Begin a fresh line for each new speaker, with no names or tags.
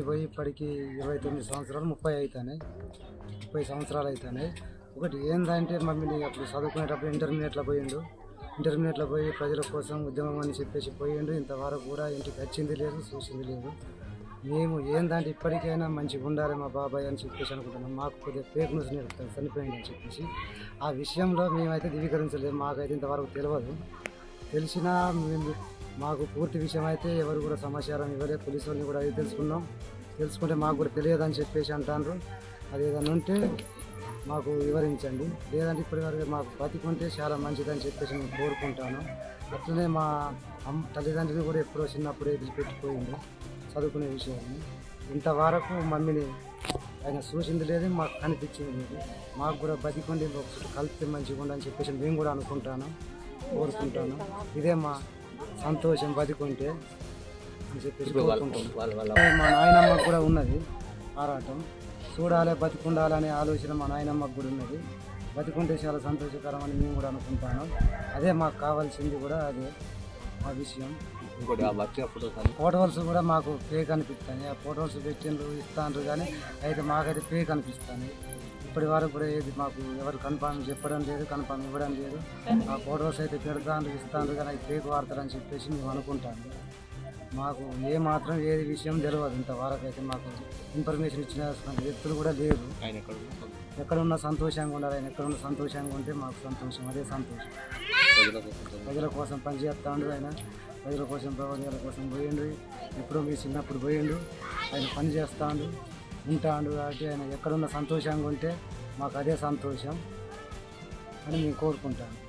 పోయి ఇప్పటికి 29 సంవత్సరాలు 30 అవుతాయి, 30 సంవత్సరాలు అవుతాయి. ఒకటి ఏంటంటే మమ్మల్ని అప్పుడు చదువుకునేటప్పుడు ఇంటర్మీడియట్లో పోయి ప్రజల కోసం ఉద్యమం అని చెప్పేసి పోయిండు. ఇంతవరకు కూడా ఇంటికి వచ్చింది లేదు, చూసింది లేదు. మేము ఏంటంటే ఇప్పటికైనా మంచిగా ఉండాలి మా బాబాయ్ అని చెప్పేసి అనుకుంటున్నాం. మాకు కొద్దిగా ఫేక్ న్యూస్ నేర్పుతాం చనిపోయింది అని చెప్పేసి. ఆ విషయంలో మేమైతే ధృవీకరించలేదు, మాకైతే ఇంతవరకు తెలియదు. తెలిసినా మాకు పూర్తి విషయం అయితే ఎవరు కూడా సమాచారం ఇవ్వలేదు. పోలీసు వాళ్ళని కూడా అది తెలుసుకుంటే మాకు కూడా తెలియదు అని చెప్పేసి అంటారు. అది ఏదైనా ఉంటే మాకు వివరించండి, లేదంటే ఇప్పటివరకు మాకు బతికుంటే చాలా మంచిదని చెప్పేసి నేను కోరుకుంటాను. అట్లనే మా తల్లిదండ్రులు కూడా ఎప్పుడో చిన్నప్పుడే వదిలిపెట్టిపోయింది చదువుకునే విషయాన్ని. ఇంతవరకు మమ్మీని ఆయన చూసింది లేదు, మాకు కనిపించింది లేదు. మాకు కూడా బతికుండి ఒకసారి కలిపితే మంచిగా ఉండని చెప్పేసి మేము కూడా కోరుకుంటాను. ఇదే మా సంతోషం, బతికుంటే అని చెప్పేసి కోరుకుంటాను. మా నాయనమ్మకు కూడా ఉన్నది ఆరాటం, చూడాలి బతికుండాలనే ఆలోచన మా నాయనమ్మకు కూడా ఉన్నది. బతికుంటే చాలా సంతోషకరం అని మేము కూడా అనుకుంటాను. అదే మాకు కావాల్సింది కూడా అదే మా విషయం. ఫోటోస్ కూడా మాకు ఫేక్ అనిపిస్తాయి. ఆ ఫోటోస్ పెట్టిండ్రు ఇస్తాండ్రు కానీ అయితే మాకైతే ఫేక్ అనిపిస్తాయి. ఇప్పటి వరకు కూడా ఏది మాకు ఎవరు కన్ఫామ్ చెప్పడం లేదు, కన్ఫామ్ ఇవ్వడం లేదు. ఆ ఫోటోస్ అయితే పెడతాండ్రు ఇస్తాండ్రు కానీ అది ఫేక్ వాడతారని చెప్పేసి మేము అనుకుంటాము. మాకు ఏది విషయం తెలియదు. ఇంతవరకు అయితే మాకు ఇన్ఫర్మేషన్ ఇచ్చిన వ్యక్తులు కూడా లేరు. ఎక్కడున్నా సంతోషంగా ఉండాలి, ఆయన ఎక్కడున్నా సంతోషంగా ఉంటే మాకు సంతోషం, అదే సంతోషం. ప్రజల కోసం పనిచేస్తాడు ఆయన, ప్రజల కోసం ప్రజల కోసం పోయిండు. ఎప్పుడో మీ చిన్నప్పుడు పోయిండు, ఆయన పని చేస్తాడు ఉంటాడు. కాబట్టి ఆయన ఎక్కడున్నా సంతోషంగా ఉంటే మాకు అదే సంతోషం అని మేము కోరుకుంటాను.